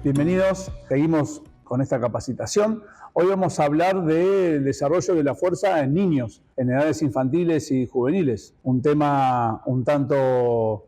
Bienvenidos, seguimos con esta capacitación. Hoy vamos a hablar del desarrollo de la fuerza en niños, en edades infantiles y juveniles. Un tema un tanto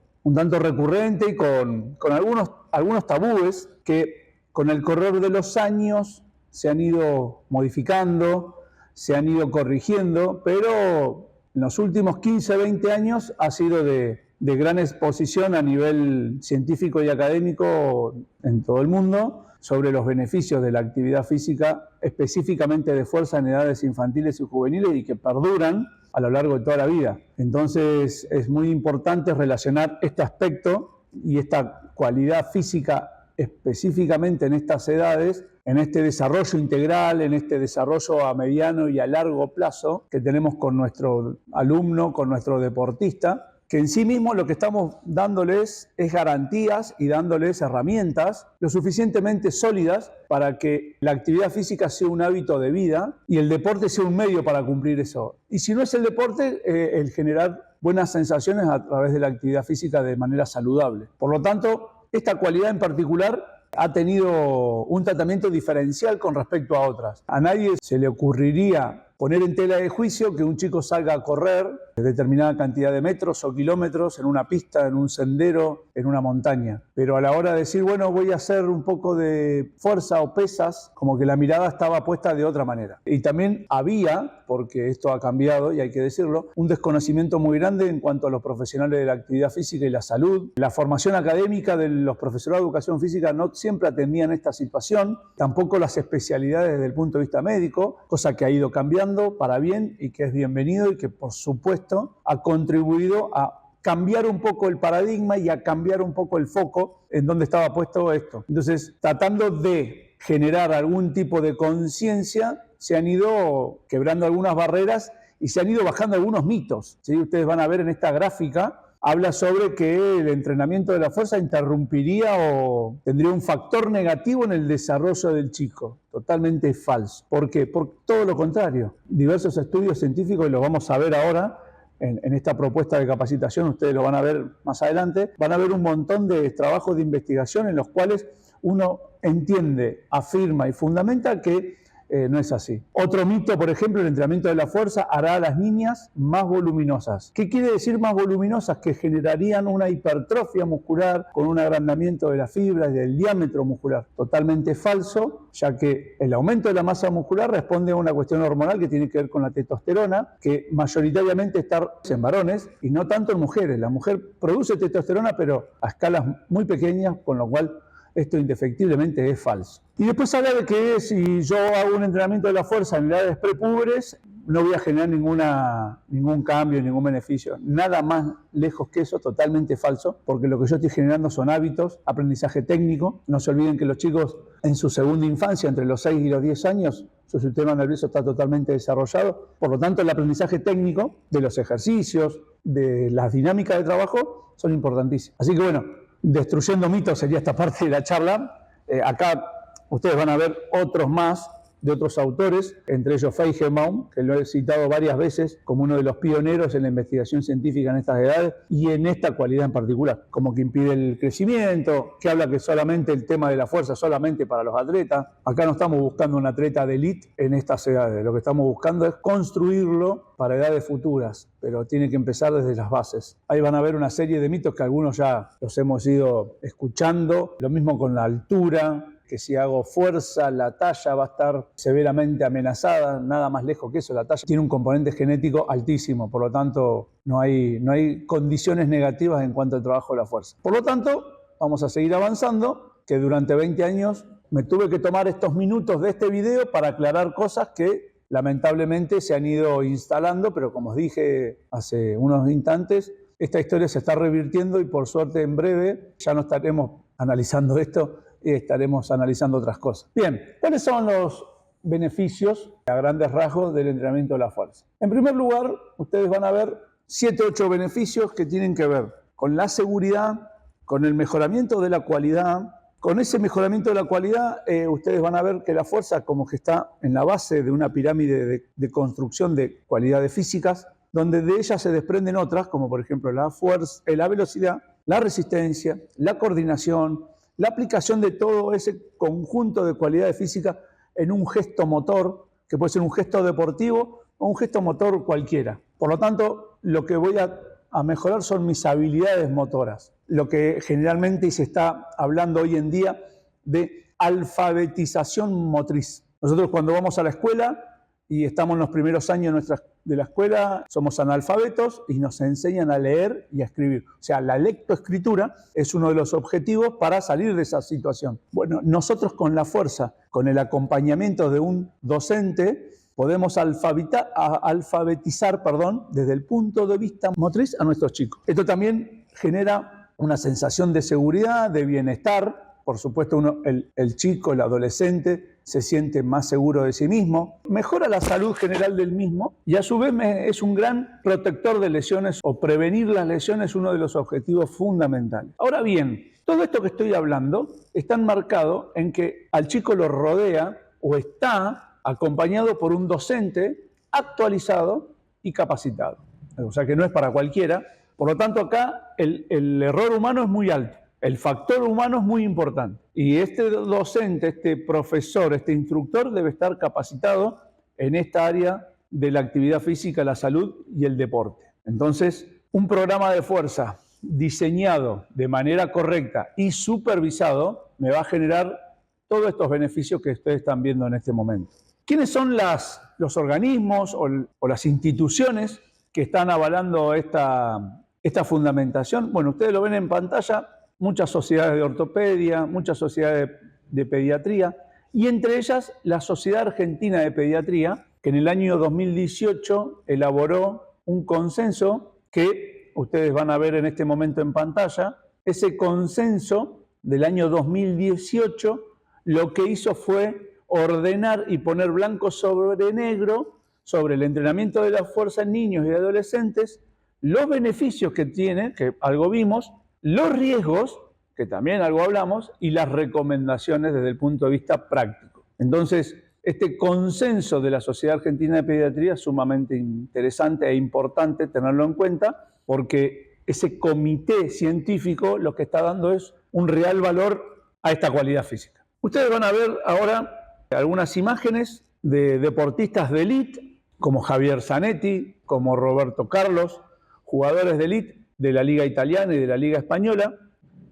recurrente y con algunos tabúes que con el correr de los años se han ido modificando, se han ido corrigiendo, pero en los últimos 15, 20 años ha sido de gran exposición a nivel científico y académico en todo el mundo sobre los beneficios de la actividad física, específicamente de fuerza en edades infantiles y juveniles y que perduran a lo largo de toda la vida. Entonces es muy importante relacionar este aspecto y esta cualidad física específicamente en estas edades, en este desarrollo integral, en este desarrollo a mediano y a largo plazo que tenemos con nuestro alumno, con nuestro deportista, que en sí mismo lo que estamos dándoles es garantías y dándoles herramientas lo suficientemente sólidas para que la actividad física sea un hábito de vida y el deporte sea un medio para cumplir eso. Y si no es el deporte, el generar buenas sensaciones a través de la actividad física de manera saludable. Por lo tanto, esta cualidad en particular ha tenido un tratamiento diferencial con respecto a otras. A nadie se le ocurriría poner en tela de juicio que un chico salga a correr determinada cantidad de metros o kilómetros en una pista, en un sendero, en una montaña. Pero a la hora de decir, bueno, voy a hacer un poco de fuerza o pesas, como que la mirada estaba puesta de otra manera. Y también había, porque esto ha cambiado y hay que decirlo, un desconocimiento muy grande en cuanto a los profesionales de la actividad física y la salud. La formación académica de los profesorados de educación física no siempre atendían esta situación, tampoco las especialidades desde el punto de vista médico, cosa que ha ido cambiando para bien y que es bienvenido y que por supuesto ha contribuido a cambiar un poco el paradigma y a cambiar un poco el foco en donde estaba puesto esto. Entonces, tratando de generar algún tipo de conciencia, se han ido quebrando algunas barreras y se han ido bajando algunos mitos. ¿Sí? Ustedes van a ver en esta gráfica, habla sobre que el entrenamiento de la fuerza interrumpiría o tendría un factor negativo en el desarrollo del chico. Totalmente falso. ¿Por qué? Por todo lo contrario. Diversos estudios científicos, y los vamos a ver ahora en esta propuesta de capacitación, ustedes lo van a ver más adelante, van a ver un montón de trabajos de investigación en los cuales uno entiende, afirma y fundamenta que no es así. Otro mito, por ejemplo, el entrenamiento de la fuerza hará a las niñas más voluminosas. ¿Qué quiere decir más voluminosas? Que generarían una hipertrofia muscular con un agrandamiento de las fibras y del diámetro muscular. Totalmente falso, ya que el aumento de la masa muscular responde a una cuestión hormonal que tiene que ver con la testosterona, que mayoritariamente está en varones y no tanto en mujeres. La mujer produce testosterona, pero a escalas muy pequeñas, con lo cual esto indefectiblemente es falso. Y después habla de que si yo hago un entrenamiento de la fuerza en edades prepúberes, no voy a generar ningún cambio, ningún beneficio. Nada más lejos que eso, totalmente falso, porque lo que yo estoy generando son hábitos, aprendizaje técnico. No se olviden que los chicos en su segunda infancia, entre los 6 y los 10 años, su sistema nervioso está totalmente desarrollado. Por lo tanto, el aprendizaje técnico de los ejercicios, de las dinámicas de trabajo, son importantísimos. Así que bueno, destruyendo mitos sería esta parte de la charla. Acá ustedes van a ver otros más de otros autores, entre ellos Feigenbaum, que lo he citado varias veces como uno de los pioneros en la investigación científica en estas edades y en esta cualidad en particular, como que impide el crecimiento, que habla que solamente el tema de la fuerza solamente para los atletas. Acá no estamos buscando un atleta de élite en estas edades, lo que estamos buscando es construirlo para edades futuras, pero tiene que empezar desde las bases. Ahí van a ver una serie de mitos que algunos ya los hemos ido escuchando, lo mismo con la altura, que si hago fuerza, la talla va a estar severamente amenazada, nada más lejos que eso. La talla tiene un componente genético altísimo, por lo tanto no hay condiciones negativas en cuanto al trabajo de la fuerza. Por lo tanto, vamos a seguir avanzando, que durante 20 años me tuve que tomar estos minutos de este video para aclarar cosas que lamentablemente se han ido instalando, pero como os dije hace unos instantes, esta historia se está revirtiendo y por suerte en breve ya no estaremos analizando esto, y estaremos analizando otras cosas. Bien, ¿cuáles son los beneficios a grandes rasgos del entrenamiento de la fuerza? En primer lugar, ustedes van a ver 7 u 8 beneficios que tienen que ver con la seguridad, con el mejoramiento de la cualidad. Con ese mejoramiento de la cualidad, ustedes van a ver que la fuerza como que está en la base de una pirámide de construcción de cualidades físicas, donde de ellas se desprenden otras, como por ejemplo la fuerza, la velocidad, la resistencia, la coordinación, la aplicación de todo ese conjunto de cualidades físicas en un gesto motor, que puede ser un gesto deportivo o un gesto motor cualquiera. Por lo tanto, lo que voy a mejorar son mis habilidades motoras. Lo que generalmente se está hablando hoy en día de alfabetización motriz. Nosotros cuando vamos a la escuela y estamos en los primeros años de la escuela, somos analfabetos y nos enseñan a leer y a escribir. O sea, la lectoescritura es uno de los objetivos para salir de esa situación. Bueno, nosotros con la fuerza, con el acompañamiento de un docente, podemos alfabetizar, desde el punto de vista motriz a nuestros chicos. Esto también genera una sensación de seguridad, de bienestar. Por supuesto, el chico, el adolescente, se siente más seguro de sí mismo, mejora la salud general del mismo y a su vez es un gran protector de lesiones, o prevenir las lesiones es uno de los objetivos fundamentales. Ahora bien, todo esto que estoy hablando está enmarcado en que al chico lo rodea o está acompañado por un docente actualizado y capacitado. O sea que no es para cualquiera. Por lo tanto, acá el error humano es muy alto. El factor humano es muy importante y este docente, este profesor, este instructor debe estar capacitado en esta área de la actividad física, la salud y el deporte. Entonces, un programa de fuerza diseñado de manera correcta y supervisado me va a generar todos estos beneficios que ustedes están viendo en este momento. ¿Quiénes son los organismos o las instituciones que están avalando esta fundamentación? Bueno, ustedes lo ven en pantalla. Muchas sociedades de ortopedia, muchas sociedades de pediatría y entre ellas la Sociedad Argentina de Pediatría, que en el año 2018 elaboró un consenso que ustedes van a ver en este momento en pantalla. Ese consenso del año 2018 lo que hizo fue ordenar y poner blanco sobre negro sobre el entrenamiento de la fuerza en niños y adolescentes, los beneficios que tiene, que algo vimos, los riesgos, que también algo hablamos, y las recomendaciones desde el punto de vista práctico. Entonces, este consenso de la Sociedad Argentina de Pediatría es sumamente interesante e importante tenerlo en cuenta, porque ese comité científico lo que está dando es un real valor a esta cualidad física. Ustedes van a ver ahora algunas imágenes de deportistas de élite, como Javier Zanetti, como Roberto Carlos, jugadores de élite de la Liga Italiana y de la Liga Española,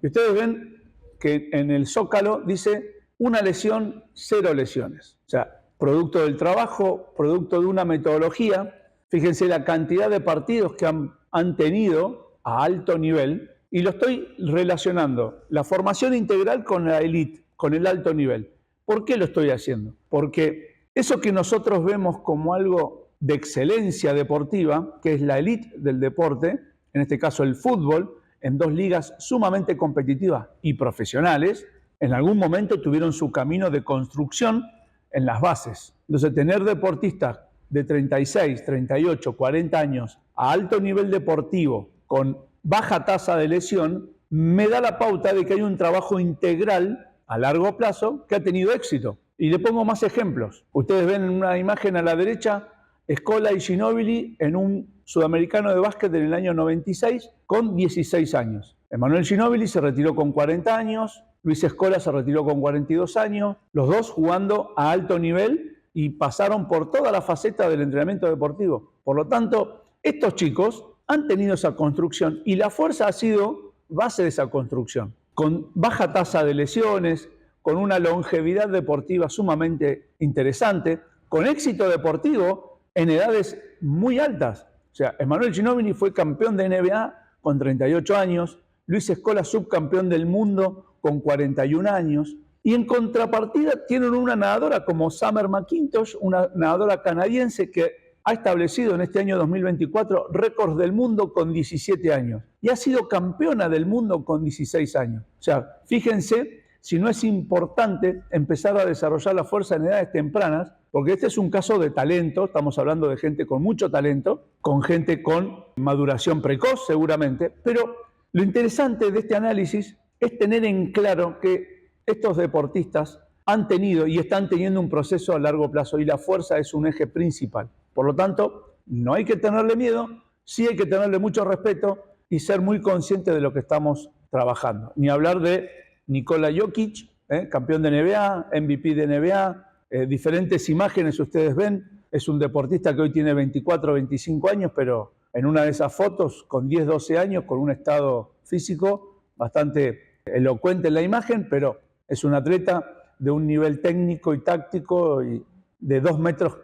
y ustedes ven que en el zócalo dice una lesión, 0 lesiones. O sea, producto del trabajo, producto de una metodología. Fíjense la cantidad de partidos que han tenido a alto nivel, y lo estoy relacionando, la formación integral con la élite, con el alto nivel. ¿Por qué lo estoy haciendo? Porque eso que nosotros vemos como algo de excelencia deportiva, que es la élite del deporte, en este caso el fútbol, en 2 ligas sumamente competitivas y profesionales, en algún momento tuvieron su camino de construcción en las bases. Entonces, tener deportistas de 36, 38, 40 años a alto nivel deportivo, con baja tasa de lesión, me da la pauta de que hay un trabajo integral a largo plazo que ha tenido éxito. Y le pongo más ejemplos. Ustedes ven en una imagen a la derecha Scola y Ginóbili en un sudamericano de básquet en el año 96 con 16 años. Emanuel Ginóbili se retiró con 40 años, Luis Scola se retiró con 42 años, los dos jugando a alto nivel y pasaron por toda la faceta del entrenamiento deportivo. Por lo tanto, estos chicos han tenido esa construcción y la fuerza ha sido base de esa construcción, con baja tasa de lesiones, con una longevidad deportiva sumamente interesante, con éxito deportivo en edades muy altas. O sea, Emanuel Ginóbili fue campeón de NBA con 38 años, Luis Scola subcampeón del mundo con 41 años, y en contrapartida tienen una nadadora como Summer McIntosh, una nadadora canadiense que ha establecido en este año 2024 récords del mundo con 17 años y ha sido campeona del mundo con 16 años. O sea, fíjense si no es importante empezar a desarrollar la fuerza en edades tempranas, porque este es un caso de talento, estamos hablando de gente con mucho talento, con gente con maduración precoz seguramente, pero lo interesante de este análisis es tener en claro que estos deportistas han tenido y están teniendo un proceso a largo plazo y la fuerza es un eje principal. Por lo tanto, no hay que tenerle miedo, sí hay que tenerle mucho respeto y ser muy consciente de lo que estamos trabajando. Ni hablar de Nikola Jokic, campeón de NBA, MVP de NBA, diferentes imágenes ustedes ven. Es un deportista que hoy tiene 24 o 25 años, pero en una de esas fotos, con 10, 12 años, con un estado físico bastante elocuente en la imagen, pero es un atleta de un nivel técnico y táctico y de 2,15 metros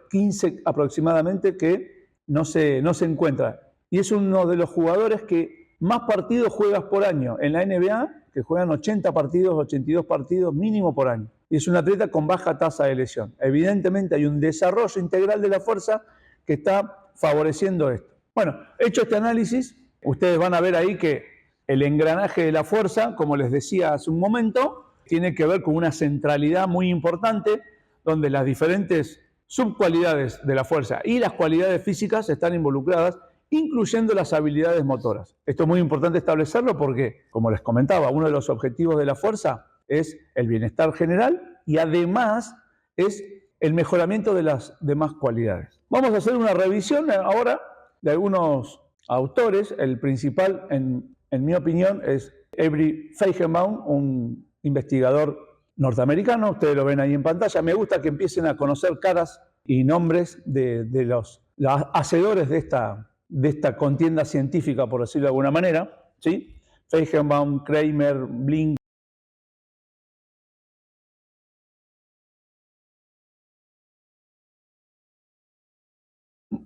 aproximadamente que no se encuentra. Y es uno de los jugadores que más partidos juegas por año. En la NBA, que juegan 80 partidos, 82 partidos mínimo por año. Y es un atleta con baja tasa de lesión. Evidentemente hay un desarrollo integral de la fuerza que está favoreciendo esto. Bueno, hecho este análisis, ustedes van a ver ahí que el engranaje de la fuerza, como les decía hace un momento, tiene que ver con una centralidad muy importante, donde las diferentes subcualidades de la fuerza y las cualidades físicas están involucradas, incluyendo las habilidades motoras. Esto es muy importante establecerlo porque, como les comentaba, uno de los objetivos de la fuerza es el bienestar general y además es el mejoramiento de las demás cualidades. Vamos a hacer una revisión ahora de algunos autores. El principal, en mi opinión, es Avery Feigenbaum, un investigador norteamericano. Ustedes lo ven ahí en pantalla. Me gusta que empiecen a conocer caras y nombres de los hacedores de esta contienda científica, por decirlo de alguna manera, ¿sí? Feigenbaum, Kramer, Blink.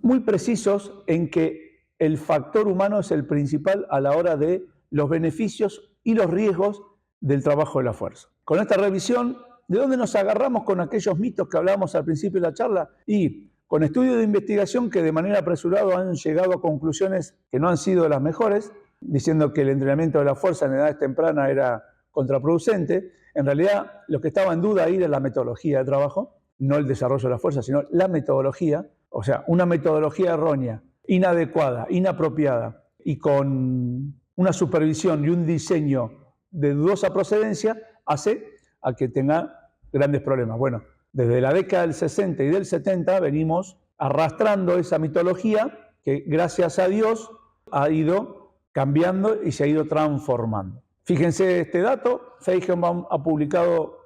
Muy precisos en que el factor humano es el principal a la hora de los beneficios y los riesgos del trabajo de la fuerza. Con esta revisión, ¿de dónde nos agarramos con aquellos mitos que hablábamos al principio de la charla? Y con estudios de investigación que de manera apresurada han llegado a conclusiones que no han sido las mejores, diciendo que el entrenamiento de la fuerza en edades tempranas era contraproducente. En realidad, lo que estaba en duda ahí era la metodología de trabajo, no el desarrollo de la fuerza, sino la metodología. O sea, una metodología errónea, inadecuada, inapropiada y con una supervisión y un diseño de dudosa procedencia hace a que tenga grandes problemas. Bueno, desde la década del 60 y del 70 venimos arrastrando esa mitología que, gracias a Dios, ha ido cambiando y se ha ido transformando. Fíjense este dato, Feigenbaum ha publicado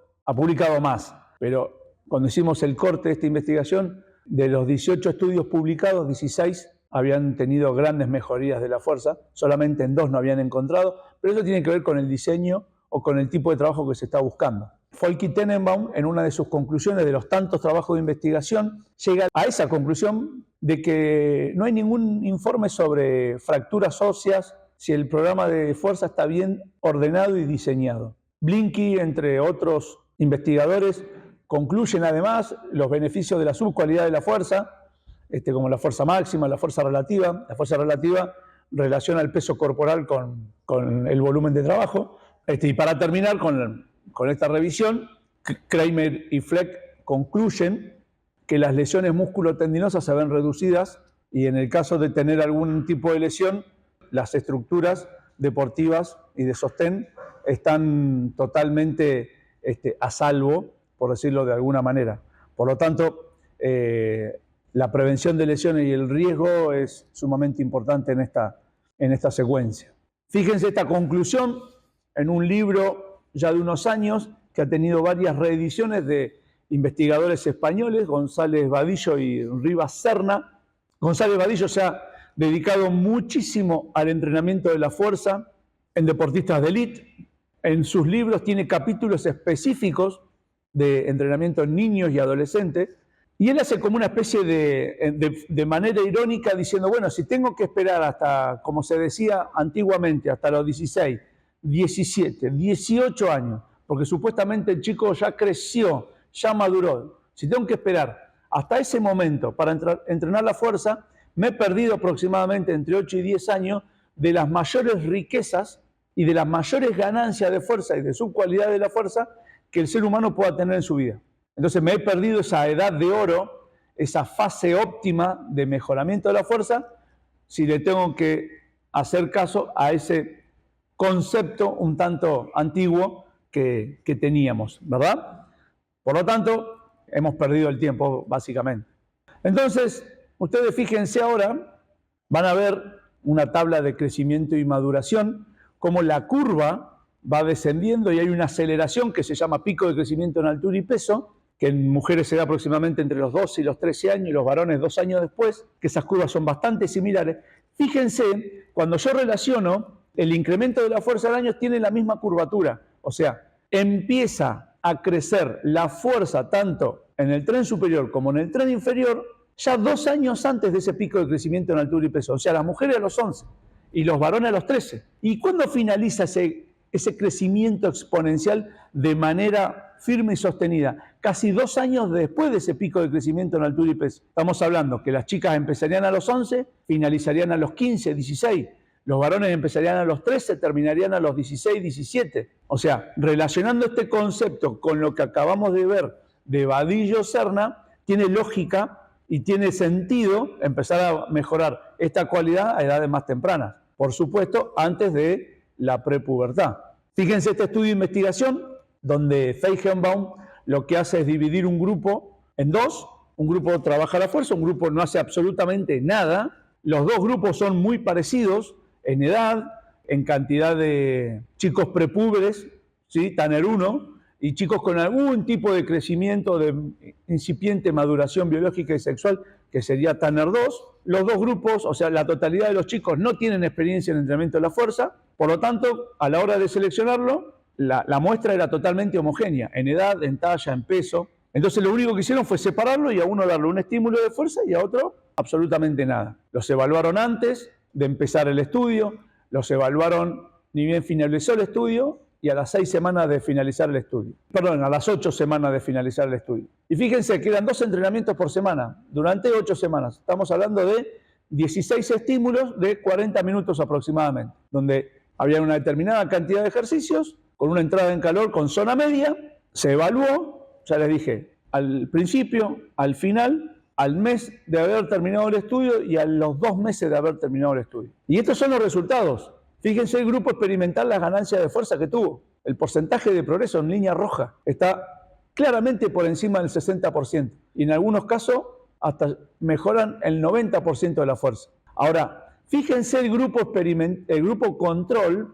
más, pero cuando hicimos el corte de esta investigación, de los 18 estudios publicados, 16 habían tenido grandes mejorías de la fuerza, solamente en 2 no habían encontrado, pero eso tiene que ver con el diseño o con el tipo de trabajo que se está buscando. Folke Tenenbaum, en una de sus conclusiones de los tantos trabajos de investigación, llega a esa conclusión de que no hay ningún informe sobre fracturas óseas si el programa de fuerza está bien ordenado y diseñado. Blinky, entre otros investigadores, concluyen además los beneficios de la subcualidad de la fuerza, como la fuerza máxima, la fuerza relativa. La fuerza relativa relaciona el peso corporal con el volumen de trabajo. Y para terminar con esta revisión, Kramer y Fleck concluyen que las lesiones músculo-tendinosas se ven reducidas y en el caso de tener algún tipo de lesión, las estructuras deportivas y de sostén están totalmente a salvo, por decirlo de alguna manera. Por lo tanto, la prevención de lesiones y el riesgo es sumamente importante en esta secuencia. Fíjense esta conclusión en un libro ya de unos años que ha tenido varias reediciones de investigadores españoles, González Vadillo y Rivas Serna. González Vadillo se ha dedicado muchísimo al entrenamiento de la fuerza en deportistas de élite. En sus libros tiene capítulos específicos de entrenamiento en niños y adolescentes, y él hace como una especie de manera irónica diciendo, bueno, si tengo que esperar hasta, como se decía antiguamente, hasta los 16, 17, 18 años, porque supuestamente el chico ya creció, ya maduró, si tengo que esperar hasta ese momento para entrenar la fuerza, me he perdido aproximadamente entre 8 y 10 años de las mayores riquezas y de las mayores ganancias de fuerza y de subcualidad de la fuerza que el ser humano pueda tener en su vida. Entonces me he perdido esa edad de oro, esa fase óptima de mejoramiento de la fuerza, si le tengo que hacer caso a ese concepto un tanto antiguo que teníamos, ¿verdad? Por lo tanto, hemos perdido el tiempo, básicamente. Entonces, ustedes fíjense ahora, van a ver una tabla de crecimiento y maduración, como la curva va descendiendo y hay una aceleración que se llama pico de crecimiento en altura y peso, que en mujeres se da aproximadamente entre los 12 y los 13 años y los varones 2 años después, que esas curvas son bastante similares. Fíjense, cuando yo relaciono, el incremento de la fuerza del año tiene la misma curvatura, o sea, empieza a crecer la fuerza tanto en el tren superior como en el tren inferior ya 2 años antes de ese pico de crecimiento en altura y peso, o sea, las mujeres a los 11 y los varones a los 13. ¿Y cuándo finaliza ese crecimiento exponencial de manera firme y sostenida? Casi 2 años después de ese pico de crecimiento en altura y peso. Estamos hablando que las chicas empezarían a los 11, finalizarían a los 15, 16. Los varones empezarían a los 13, terminarían a los 16, 17. O sea, relacionando este concepto con lo que acabamos de ver de Vadillo-Serna, tiene lógica y tiene sentido empezar a mejorar esta cualidad a edades más tempranas. Por supuesto, antes de la prepubertad. Fíjense este estudio de investigación donde Feigenbaum lo que hace es dividir un grupo en dos. Un grupo trabaja la fuerza, un grupo no hace absolutamente nada. Los dos grupos son muy parecidos en edad, en cantidad de chicos prepúberes, ¿sí? Tanner 1, y chicos con algún tipo de crecimiento de incipiente maduración biológica y sexual, que sería Tanner 2. Los dos grupos, o sea, la totalidad de los chicos no tienen experiencia en entrenamiento de la fuerza, por lo tanto, a la hora de seleccionarlo, la muestra era totalmente homogénea, en edad, en talla, en peso. Entonces lo único que hicieron fue separarlo y a uno darle un estímulo de fuerza y a otro absolutamente nada. Los evaluaron antes de empezar el estudio, los evaluaron ni bien finalizó el estudio y a las 6 semanas de finalizar el estudio. Perdón, a las 8 semanas de finalizar el estudio. Y fíjense que eran 2 entrenamientos por semana, durante 8 semanas. Estamos hablando de 16 estímulos de 40 minutos aproximadamente, donde había una determinada cantidad de ejercicios, con una entrada en calor con zona media, se evaluó, ya les dije, al principio, al final, al mes de haber terminado el estudio y a los 2 meses de haber terminado el estudio. Y estos son los resultados. Fíjense el grupo experimental, las ganancias de fuerza que tuvo. El porcentaje de progreso en línea roja está claramente por encima del 60%. Y en algunos casos hasta mejoran el 90% de la fuerza. Ahora, fíjense el grupo control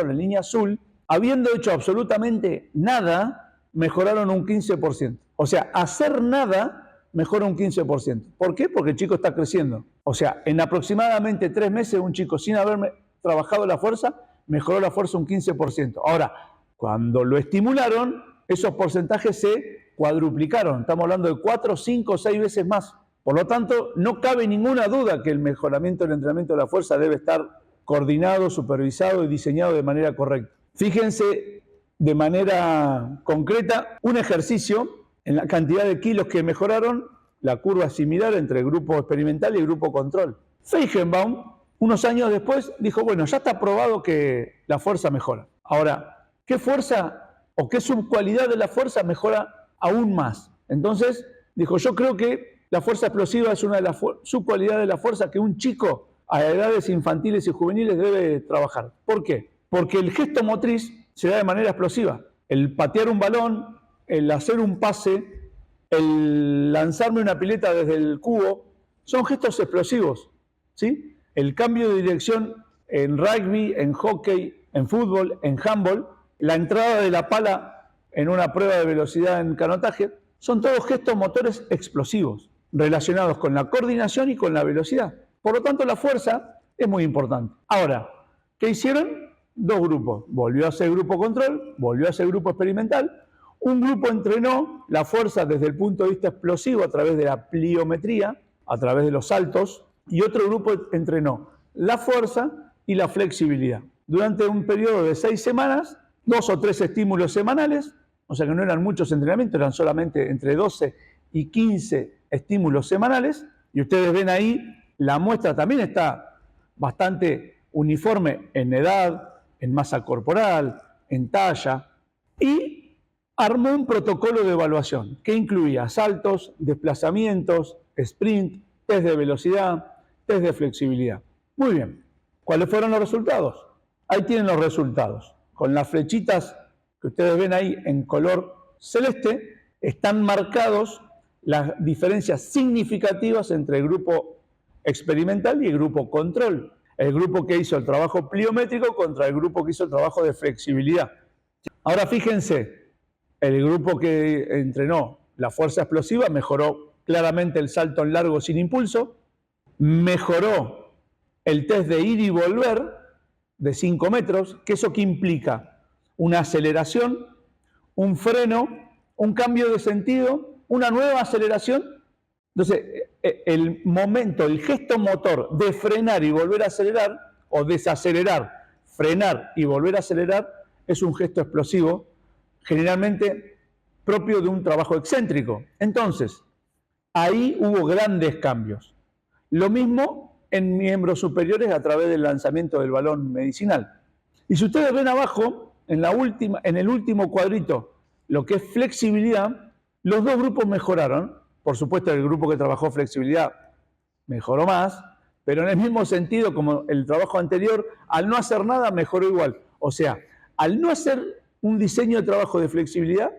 en línea azul, habiendo hecho absolutamente nada, mejoraron un 15%. O sea, hacer nada mejora un 15%. ¿Por qué? Porque el chico está creciendo. O sea, en aproximadamente 3 meses un chico sin haber trabajado la fuerza, mejoró la fuerza un 15%. Ahora, cuando lo estimularon, esos porcentajes se cuadruplicaron. Estamos hablando de 4, 5, 6 veces más. Por lo tanto, no cabe ninguna duda que el mejoramiento del entrenamiento de la fuerza debe estar coordinado, supervisado y diseñado de manera correcta. Fíjense de manera concreta un ejercicio en la cantidad de kilos que mejoraron, la curva es similar entre el grupo experimental y el grupo control. Feigenbaum, unos años después, dijo, bueno, ya está probado que la fuerza mejora. Ahora, ¿qué fuerza o qué subcualidad de la fuerza mejora aún más? Entonces, dijo, yo creo que la fuerza explosiva es una de las subcualidades de la fuerza que un chico a edades infantiles y juveniles debe trabajar. ¿Por qué? Porque el gesto motriz se da de manera explosiva. El patear un balón, el hacer un pase, el lanzarme una pileta desde el cubo, son gestos explosivos, ¿sí? El cambio de dirección en rugby, en hockey, en fútbol, en handball, la entrada de la pala en una prueba de velocidad en canotaje, son todos gestos motores explosivos, relacionados con la coordinación y con la velocidad. Por lo tanto, la fuerza es muy importante. Ahora, ¿qué hicieron? 2 grupos. Volvió a ser grupo control, volvió a ser grupo experimental. Un grupo entrenó la fuerza desde el punto de vista explosivo a través de la pliometría, a través de los saltos, y otro grupo entrenó la fuerza y la flexibilidad. Durante un periodo de 6 semanas, 2 o 3 estímulos semanales, o sea que no eran muchos entrenamientos, eran solamente entre 12 y 15 estímulos semanales, y ustedes ven ahí, la muestra también está bastante uniforme en edad, en masa corporal, en talla, y armó un protocolo de evaluación que incluía saltos, desplazamientos, sprint, test de velocidad, test de flexibilidad. Muy bien. ¿Cuáles fueron los resultados? Ahí tienen los resultados. Con las flechitas que ustedes ven ahí en color celeste, están marcados las diferencias significativas entre el grupo experimental y el grupo control. el grupo que hizo el trabajo pliométrico contra el grupo que hizo el trabajo de flexibilidad. Ahora fíjense, el grupo que entrenó la fuerza explosiva mejoró claramente el salto en largo sin impulso, mejoró el test de ir y volver de 5 metros, que eso que implica una aceleración, un freno, un cambio de sentido, una nueva aceleración. Entonces, el momento, el gesto motor de frenar y volver a acelerar, o desacelerar, frenar y volver a acelerar, es un gesto explosivo, generalmente propio de un trabajo excéntrico. Entonces, ahí hubo grandes cambios. Lo mismo en miembros superiores a través del lanzamiento del balón medicinal. Y si ustedes ven abajo, en el último cuadrito, lo que es flexibilidad, los dos grupos mejoraron. Por supuesto, el grupo que trabajó flexibilidad mejoró más, pero en el mismo sentido como el trabajo anterior, al no hacer nada mejoró igual. O sea, al no hacer un diseño de trabajo de flexibilidad,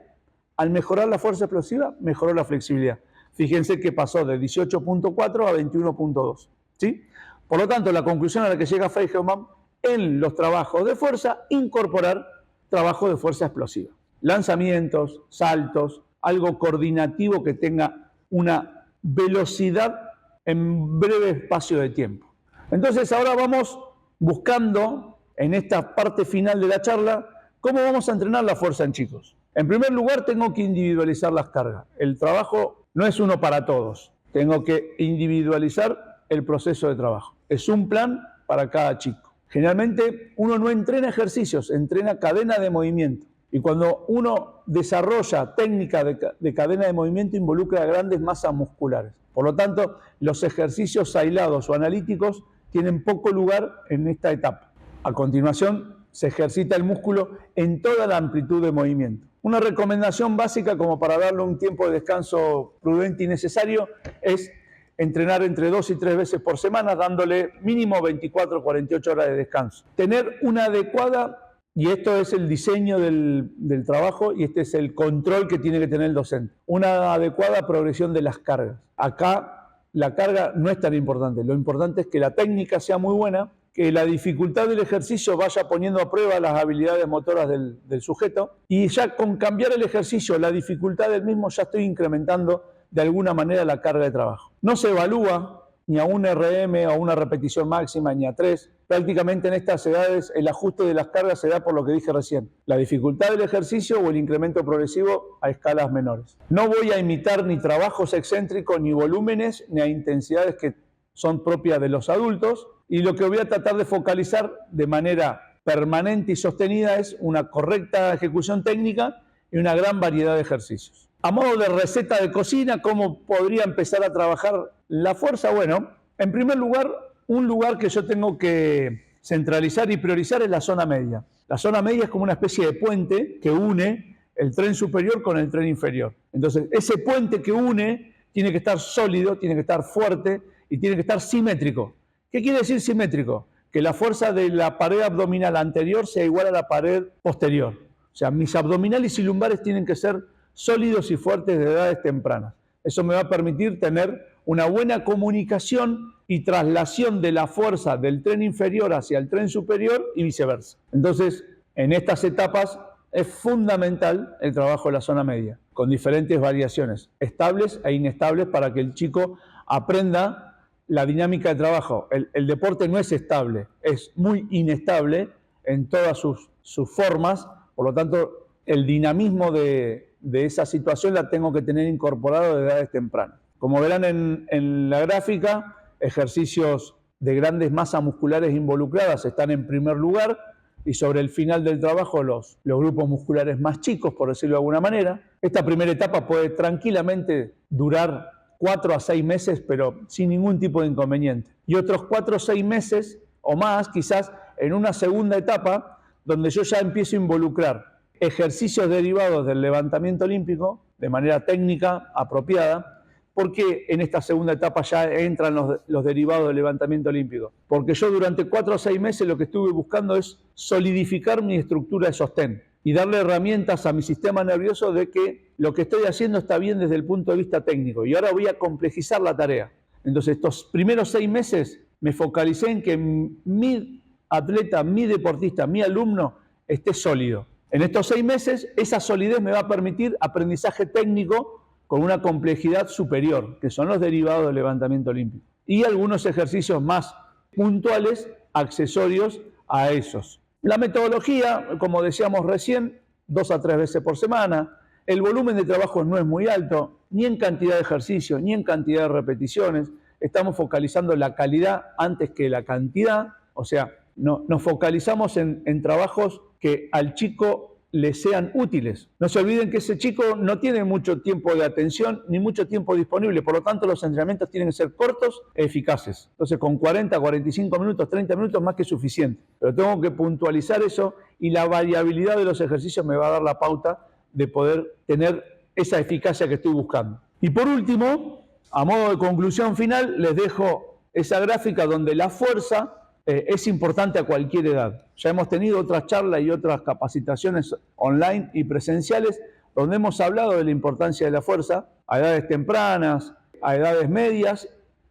al mejorar la fuerza explosiva, mejoró la flexibilidad. Fíjense que pasó de 18.4 a 21.2. ¿Sí? Por lo tanto, la conclusión a la que llega Feigebaum en los trabajos de fuerza, incorporar trabajo de fuerza explosiva. Lanzamientos, saltos, algo coordinativo que tenga una velocidad en breve espacio de tiempo. Entonces ahora vamos buscando, en esta parte final de la charla, cómo vamos a entrenar la fuerza en chicos. En primer lugar, tengo que individualizar las cargas. El trabajo no es uno para todos. Tengo que individualizar el proceso de trabajo. Es un plan para cada chico. Generalmente uno no entrena ejercicios, entrena cadena de movimiento. Y cuando uno desarrolla técnica de cadena de movimiento, involucra grandes masas musculares. Por lo tanto, los ejercicios aislados o analíticos tienen poco lugar en esta etapa. A continuación, se ejercita el músculo en toda la amplitud de movimiento. Una recomendación básica, como para darle un tiempo de descanso prudente y necesario, es entrenar entre 2 y 3 veces por semana, dándole mínimo 24 o 48 horas de descanso. Tener una adecuada, y esto es el diseño del trabajo y este es el control que tiene que tener el docente, una adecuada progresión de las cargas. Acá la carga no es tan importante, lo importante es que la técnica sea muy buena, que la dificultad del ejercicio vaya poniendo a prueba las habilidades motoras del sujeto, y ya con cambiar el ejercicio, la dificultad del mismo, ya estoy incrementando de alguna manera la carga de trabajo. No se evalúa ni a un RM o a una repetición máxima, ni a 3. Prácticamente en estas edades el ajuste de las cargas se da por lo que dije recién, la dificultad del ejercicio o el incremento progresivo a escalas menores. No voy a imitar ni trabajos excéntricos, ni volúmenes, ni a intensidades que son propias de los adultos, y lo que voy a tratar de focalizar de manera permanente y sostenida es una correcta ejecución técnica y una gran variedad de ejercicios. A modo de receta de cocina, ¿cómo podría empezar a trabajar la fuerza? Bueno, en primer lugar, un lugar que yo tengo que centralizar y priorizar es la zona media. La zona media es como una especie de puente que une el tren superior con el tren inferior. Entonces, ese puente que une tiene que estar sólido, tiene que estar fuerte y tiene que estar simétrico. ¿Qué quiere decir simétrico? Que la fuerza de la pared abdominal anterior sea igual a la pared posterior. O sea, mis abdominales y lumbares tienen que ser sólidos y fuertes de edades tempranas. Eso me va a permitir tener una buena comunicación y traslación de la fuerza del tren inferior hacia el tren superior y viceversa. Entonces, en estas etapas es fundamental el trabajo de la zona media, con diferentes variaciones, estables e inestables, para que el chico aprenda la dinámica de trabajo. El deporte no es estable, es muy inestable en todas sus formas, por lo tanto, el dinamismo de esa situación la tengo que tener incorporado de edades tempranas. Como verán en la gráfica, ejercicios de grandes masas musculares involucradas están en primer lugar, y sobre el final del trabajo los grupos musculares más chicos, por decirlo de alguna manera. Esta primera etapa puede tranquilamente durar 4 a 6 meses, pero sin ningún tipo de inconveniente. Y otros 4 o 6 meses o más, quizás en una segunda etapa, donde yo ya empiezo a involucrar ejercicios derivados del levantamiento olímpico de manera técnica, apropiada. ¿Por qué en esta segunda etapa ya entran los derivados del levantamiento olímpico? Porque yo durante 4 o 6 meses lo que estuve buscando es solidificar mi estructura de sostén y darle herramientas a mi sistema nervioso de que lo que estoy haciendo está bien desde el punto de vista técnico. Y ahora voy a complejizar la tarea. Entonces, estos primeros 6 meses me focalicé en que mi atleta, mi deportista, mi alumno esté sólido. En estos 6 meses, esa solidez me va a permitir aprendizaje técnico con una complejidad superior, que son los derivados del levantamiento olímpico. Y algunos ejercicios más puntuales, accesorios a esos. La metodología, como decíamos recién, 2 a 3 veces por semana. El volumen de trabajo no es muy alto, ni en cantidad de ejercicios, ni en cantidad de repeticiones. Estamos focalizando la calidad antes que la cantidad, o sea, nos focalizamos en trabajos que al chico le sean útiles. No se olviden que ese chico no tiene mucho tiempo de atención ni mucho tiempo disponible, por lo tanto los entrenamientos tienen que ser cortos e eficaces. Entonces con 40, 45 minutos, 30 minutos más que suficiente. Pero tengo que puntualizar eso y la variabilidad de los ejercicios me va a dar la pauta de poder tener esa eficacia que estoy buscando. Y por último, a modo de conclusión final, les dejo esa gráfica donde la fuerza es importante a cualquier edad. Ya hemos tenido otras charlas y otras capacitaciones online y presenciales donde hemos hablado de la importancia de la fuerza a edades tempranas, a edades medias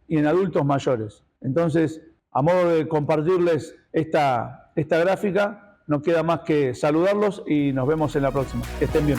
y en adultos mayores. Entonces, a modo de compartirles esta gráfica, no queda más que saludarlos y nos vemos en la próxima. Que estén bien.